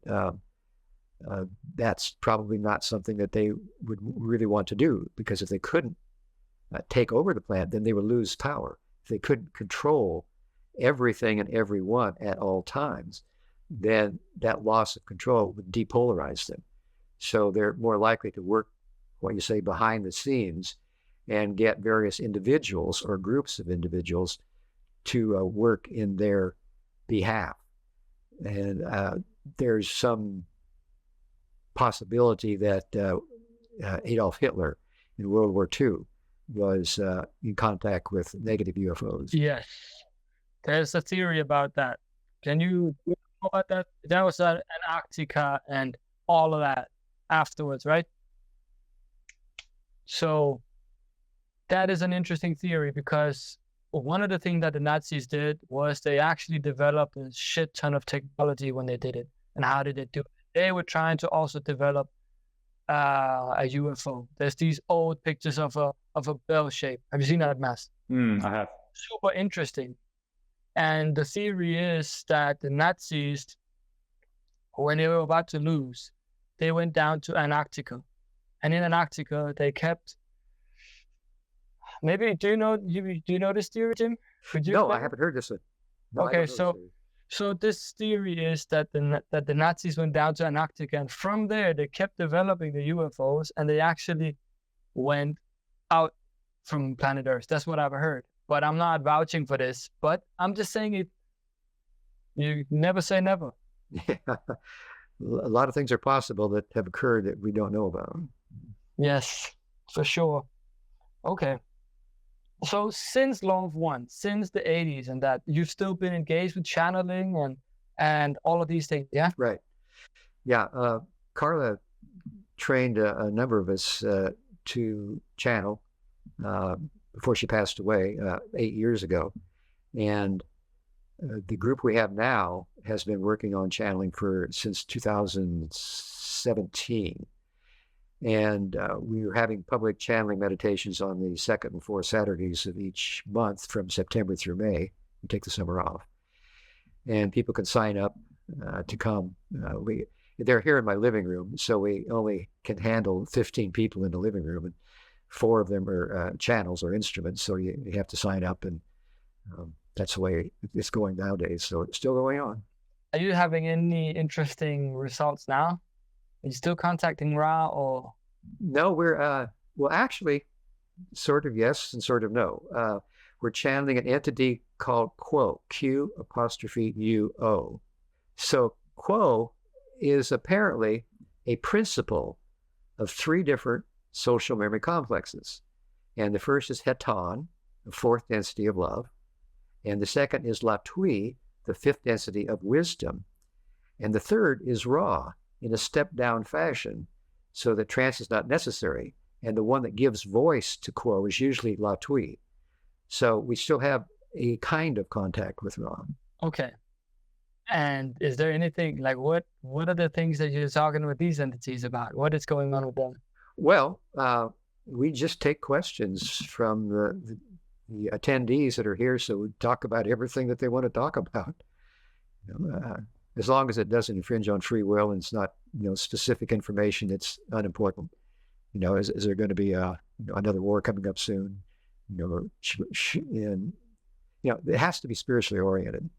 that's probably not something that they would really want to do, because if they couldn't take over the planet, then they would lose power. If they couldn't control everything and everyone at all times, then that loss of control would depolarize them. So they're more likely to work, what you say, behind the scenes, and get various individuals or groups of individuals to work in their behalf. And there's some possibility that Adolf Hitler in World War II was in contact with negative UFOs. Yes, there's a theory about that. Can you know about that? That was at Antarctica and all of that afterwards, right? So that is an interesting theory, because one of the things that the Nazis did was they actually developed a shit ton of technology when they did it. And how did they do it? They were trying to also develop a UFO. There's these old pictures of a bell shape. Have you seen that, Mads? I have. Super interesting. And the theory is that the Nazis, when they were about to lose, they went down to Antarctica. And in Antarctica, they kept... Maybe, do you know this theory, Jim? No, I haven't heard this one. No, okay, so this theory is that the Nazis went down to Antarctica, and from there they kept developing the UFOs, and they actually went out from planet Earth. That's what I've heard. But I'm not vouching for this. But I'm just saying it. You never say never. Yeah. A lot of things are possible that have occurred that we don't know about. Yes, for sure. Okay. So since Love One, since the 80s and that, you've still been engaged with channeling and all of these things, yeah? Right. Yeah. Carla trained a number of us to channel before she passed away 8 years ago. And the group we have now has been working on channeling since 2017. And we were having public channeling meditations on the second and fourth Saturdays of each month from September through May. We take the summer off. And people can sign up to come. They're here in my living room, so we only can handle 15 people in the living room, and 4 of them are channels or instruments, so you have to sign up, and that's the way it's going nowadays. So it's still going on. Are you having any interesting results now? Are you still contacting Ra, or? No, we're, well, actually, sort of yes and sort of no. We're channeling an entity called Quo, Q''UO. So Quo is apparently a principle of 3 different social memory complexes. And the first is Heton, the 4th density of love. And the second is Latui, the 5th density of wisdom. And the third is Ra, in a step-down fashion, so that trance is not necessary. And the one that gives voice to Quo is usually Latui. So we still have a kind of contact with Ra. Okay. And is there anything, like what are the things that you're talking with these entities about? What is going on with them? Well, we just take questions from the attendees that are here, so we talk about everything that they want to talk about. As long as it doesn't infringe on free will and it's not, specific information that's unimportant. Is there going to be another war coming up soon? And it has to be spiritually oriented.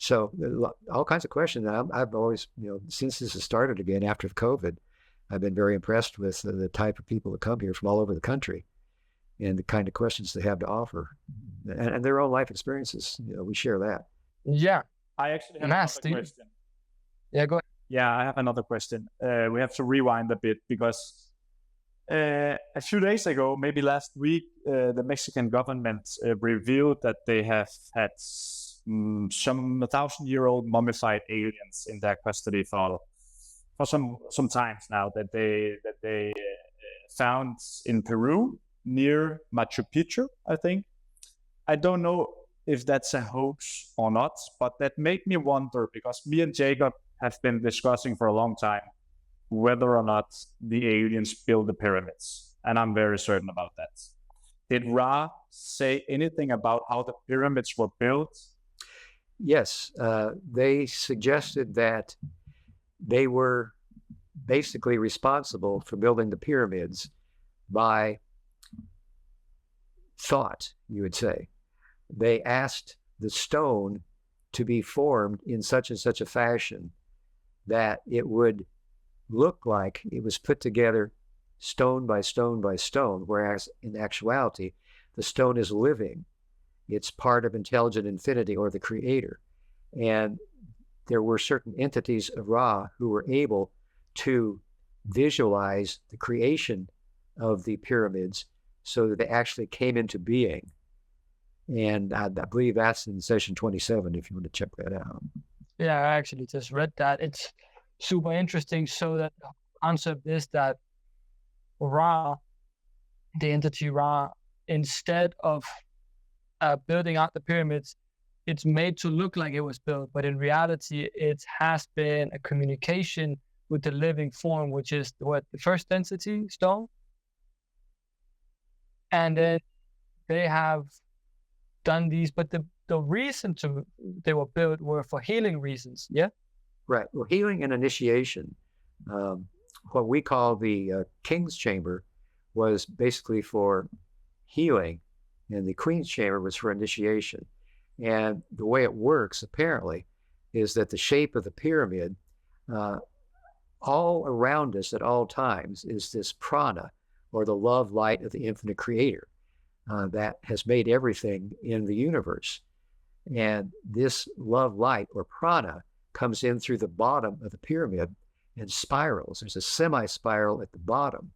So all kinds of questions. I've always, since this has started again after COVID, I've been very impressed with the type of people that come here from all over the country. and the kind of questions they have to offer, and their own life experiences. We share that. Yeah. I actually have Nasty. another question. Yeah, go ahead. Yeah, I have another question. We have to rewind a bit because a few days ago, maybe last week, the Mexican government revealed that they have had some 1,000-year-old mummified aliens in their custody for some times now that they found in Peru near Machu Picchu, I think. I don't know if that's a hoax or not, but that made me wonder, because me and Jacob have been discussing for a long time whether or not the aliens built the pyramids, and I'm very certain about that. Did Ra say anything about how the pyramids were built? Yes, they suggested that they were basically responsible for building the pyramids by thought, you would say. They asked the stone to be formed in such and such a fashion that it would look like it was put together stone by stone by stone, whereas in actuality, the stone is living. It's part of intelligent infinity, or the creator. And there were certain entities of Ra who were able to visualize the creation of the pyramids so that they actually came into being. And I believe that's in session 27, if you want to check that out. Yeah, I actually just read that. It's super interesting. So that the concept is that Ra, the entity Ra, instead of building out the pyramids, it's made to look like it was built, but in reality, it has been a communication with the living form, which is the first density stone. And then they have done these, but the reason they were built were for healing reasons. Yeah. Right. Well, healing and initiation. What we call the King's Chamber was basically for healing, and the Queen's Chamber was for initiation. And the way it works, apparently, is that the shape of the pyramid, all around us at all times, is this prana, or the love light of the infinite creator, that has made everything in the universe. And this love light, or prana, comes in through the bottom of the pyramid and spirals. There's a semi-spiral at the bottom,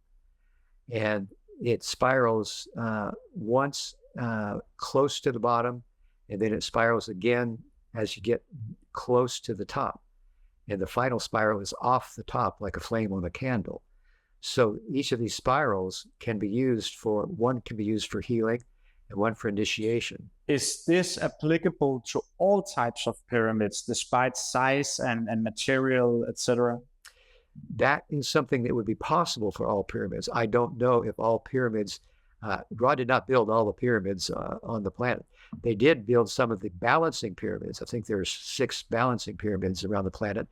and it spirals once close to the bottom, and then it spirals again as you get close to the top. And the final spiral is off the top, like a flame on a candle. So each of these spirals can be used for, one can be used for healing and one for initiation. Is this applicable to all types of pyramids, despite size and material, etc.? That is something that would be possible for all pyramids. I don't know if all pyramids, Ra did not build all the pyramids on the planet. They did build some of the balancing pyramids. I think there's 6 balancing pyramids around the planet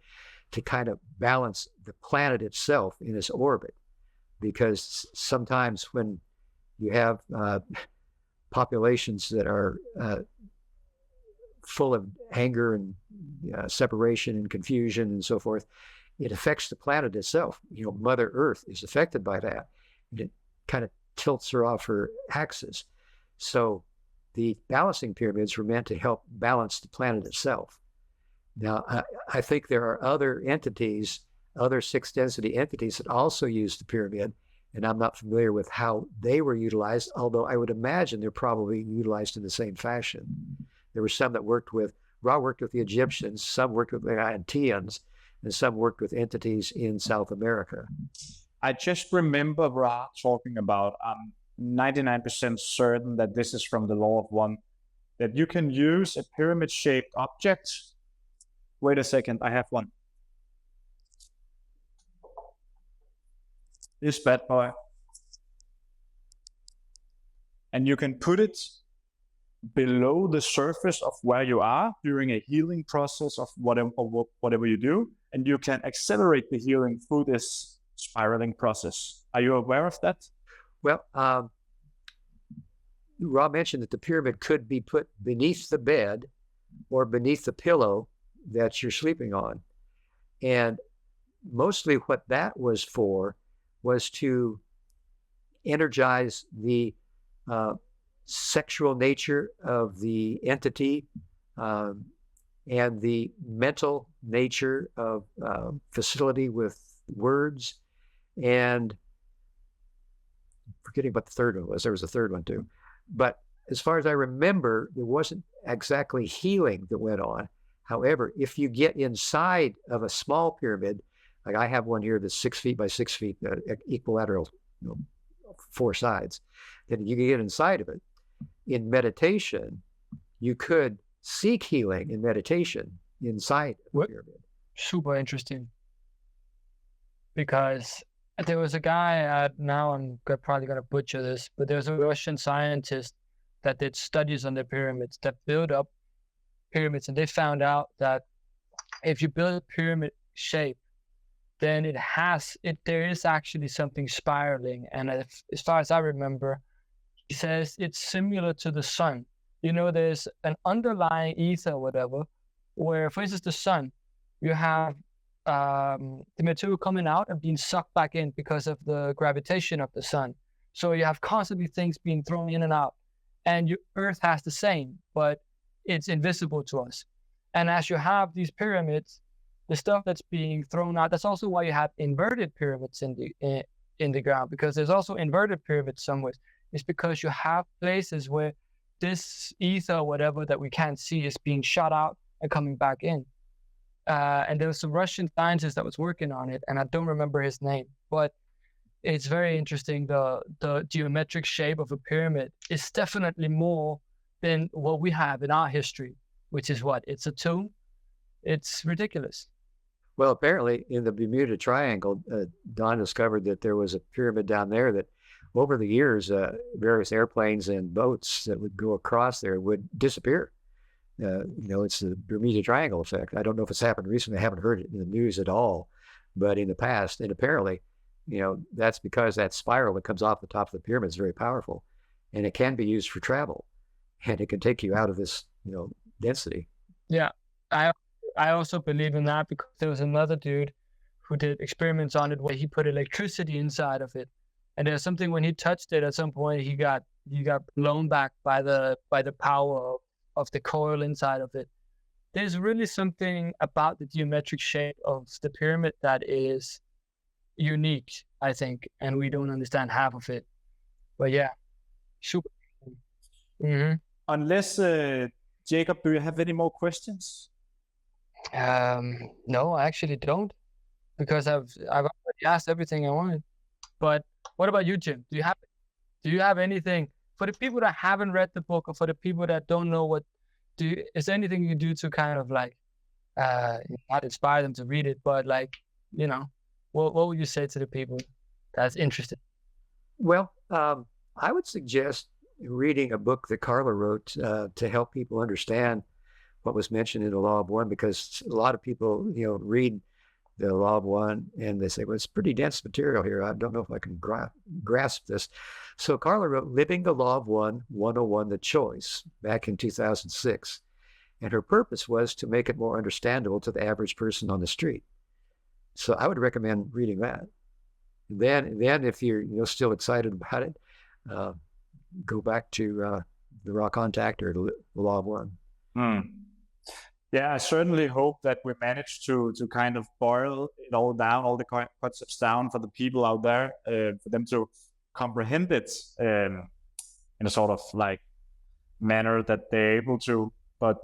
to kind of balance the planet itself in its orbit. Because sometimes when you have populations that are full of anger and separation and confusion and so forth, it affects the planet itself. Mother Earth is affected by that. It kind of tilts her off her axis. So the balancing pyramids were meant to help balance the planet itself. Now, I think there are other entities, other 6 density entities that also use the pyramid, and I'm not familiar with how they were utilized, although I would imagine they're probably utilized in the same fashion. There were some that Ra worked with the Egyptians, some worked with the Antilleans, and some worked with entities in South America. I just remember Ra talking about, 99% certain that this is from the Law of One, that you can use a pyramid-shaped object. Wait a second, I have one. This bad boy. And you can put it below the surface of where you are during a healing process of whatever you do, and you can accelerate the healing through this spiraling process. Are you aware of that? Well, Ra mentioned that the pyramid could be put beneath the bed or beneath the pillow that you're sleeping on. And mostly what that was for was to energize the sexual nature of the entity, and the mental nature of facility with words, and forgetting what the third one was. There was a third one too. But as far as I remember, there wasn't exactly healing that went on. However, if you get inside of a small pyramid, like I have one here that's 6 feet by 6 feet, equilateral, 4 sides, then you can get inside of it. In meditation, you could seek healing in meditation inside the pyramid. Super interesting. Because there was a guy, now I'm probably going to butcher this, but there's a Russian scientist that did studies on the pyramids, that built up pyramids, and they found out that if you build a pyramid shape, then there is actually something spiraling. And as far as I remember, he says it's similar to the sun. There's an underlying ether or whatever, where, for instance, the sun, you have the material coming out and being sucked back in because of the gravitation of the sun. So you have constantly things being thrown in and out. And Earth has the same, but it's invisible to us. And as you have these pyramids, the stuff that's being thrown out, that's also why you have inverted pyramids in the ground, because there's also inverted pyramids somewhere. It's because you have places where this ether or whatever that we can't see is being shot out and coming back in. And there was a Russian scientist that was working on it, and I don't remember his name, but it's very interesting. The geometric shape of a pyramid is definitely more than what we have in our history, which is what? It's a tomb. It's ridiculous. Well, apparently in the Bermuda Triangle, Don discovered that there was a pyramid down there that over the years, various airplanes and boats that would go across there would disappear. It's the Bermuda Triangle effect. I don't know if it's happened recently. I haven't heard it in the news at all, but in the past, and apparently, that's because that spiral that comes off the top of the pyramid is very powerful, and it can be used for travel, and it can take you out of this, density. Yeah, I also believe in that, because there was another dude who did experiments on it where he put electricity inside of it, and there's something when he touched it at some point he got blown back by the power of the coil inside of it. There's really something about the geometric shape of the pyramid that is unique, I think, and we don't understand half of it. But yeah, super. Mm-hmm. Unless, Jacob, do you have any more questions? No, I actually don't, because I've already asked everything I wanted. But what about you, Jim? Do you have anything for the people that haven't read the book, or for the people that don't know is there anything you can do to kind of like not inspire them to read it, but like, what would you say to the people that's interested? Well, I would suggest reading a book that Carla wrote to help people understand what was mentioned in the Law of One, because a lot of people, read the Law of One and they say, well, it's pretty dense material here. I don't know if I can grasp this. So Carla wrote Living the Law of One, 101, The Choice, back in 2006. And her purpose was to make it more understandable to the average person on the street. So I would recommend reading that. Then if you're still excited about it, go back to the Raw Contact or the Law of One. Yeah, I certainly hope that we manage to kind of boil it all down, all the concepts down for the people out there, for them to comprehend it in a sort of like manner that they're able to. But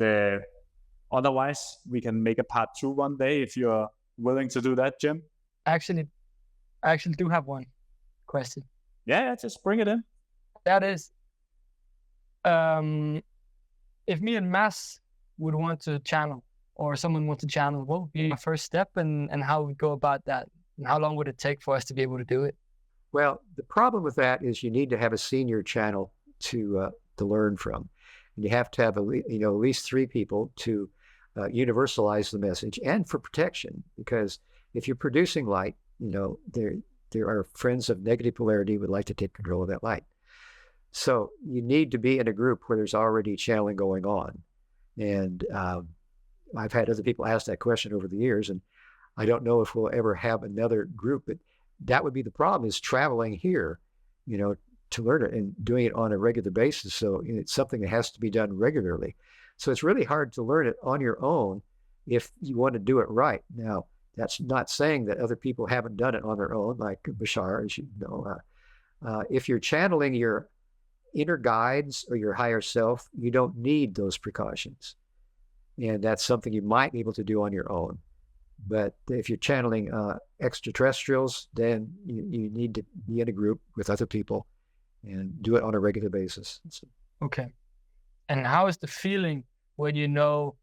otherwise, we can make a part 2 one day if you're willing to do that, Jim. I actually do have one question. Yeah, just bring it in. That is, if me and Mads would want to channel, or someone wants to channel, what would be my first step, and how would we go about that? And how long would it take for us to be able to do it? Well, the problem with that is you need to have a senior channel to learn from. And you have to have at least 3 people to universalize the message, and for protection, because if you're producing light, there are friends of negative polarity who would like to take control of that light. So you need to be in a group where there's already channeling going on. And I've had other people ask that question over the years, and I don't know if we'll ever have another group, but that would be the problem, is traveling here, to learn it and doing it on a regular basis. So it's something that has to be done regularly. So it's really hard to learn it on your own if you want to do it right. Now, that's not saying that other people haven't done it on their own, like Bashar, as you know. If you're channeling your inner guides or your higher self, you don't need those precautions. And that's something you might be able to do on your own. But if you're channeling extraterrestrials, then you need to be in a group with other people and do it on a regular basis. So, okay. And how is the feeling when you know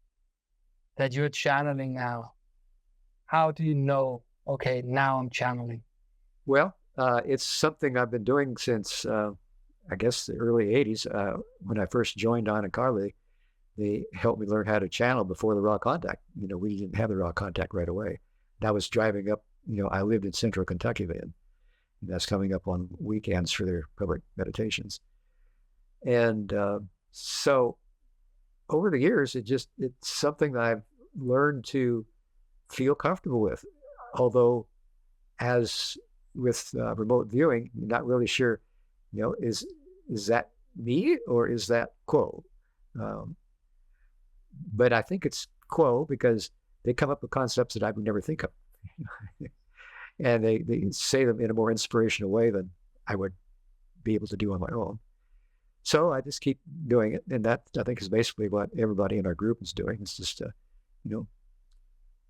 that you're channeling now? How do you know, okay, now I'm channeling? Well, it's something I've been doing since, I guess, the early 80s. When I first joined Don and Carly, they helped me learn how to channel before the raw contact. We didn't have the raw contact right away. And I was driving up, I lived in central Kentucky then. And that's coming up on weekends for their public meditations. And so over the years, it's something that I've learned to feel comfortable with. Although, as with remote viewing, you're not really sure, is that me or is that quo? But I think it's quo because they come up with concepts that I would never think of. And they say them in a more inspirational way than I would be able to do on my own. So I just keep doing it. And that, I think, is basically what everybody in our group is doing. It's just,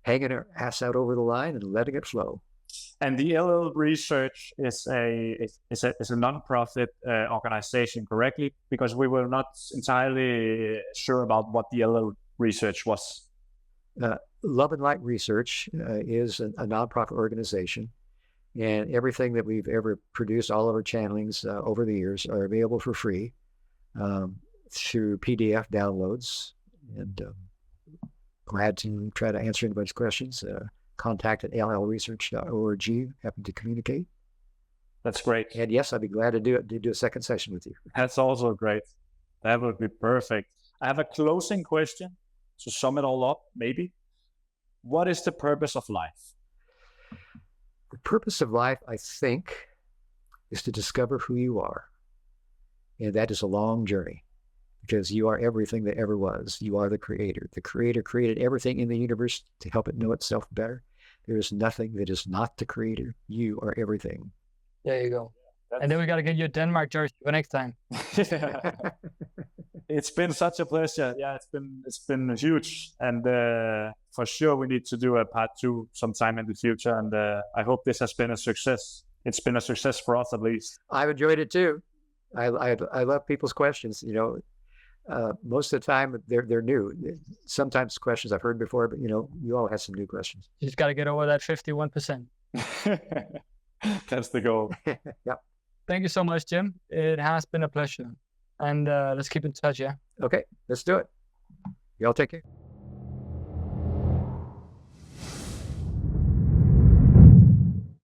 hanging our ass out over the line and letting it flow. And the LL Research is a non-profit organization, correctly? Because we were not entirely sure about what the LL Research was. Love and Light Research is a nonprofit organization, and everything that we've ever produced, all of our channelings over the years, are available for free through PDF downloads. And glad to try to answer anybody's questions. Contact at llresearch.org. Happy to communicate. That's great. And yes, I'd be glad to do a second session with you. That's also great. That would be perfect. I have a closing question to sum it all up, maybe. What is the purpose of life? The purpose of life, I think, is to discover who you are. And that is a long journey because you are everything that ever was. You are the creator. The creator created everything in the universe to help it know itself better. There is nothing that is not the creator. You are everything. There you go. And then we got to get you a Denmark jersey for next time. It's been such a pleasure. Yeah, it's been huge. And for sure, we need to do a part 2 sometime in the future. And I hope this has been a success. It's been a success for us, at least. I've enjoyed it too. I love people's questions. Most of the time they're new. Sometimes questions I've heard before, but you all have some new questions. You just got to get over that 51%. That's the goal. Yep. Thank you so much, Jim. It has been a pleasure. And let's keep in touch, yeah? Okay, let's do it. Y'all take care.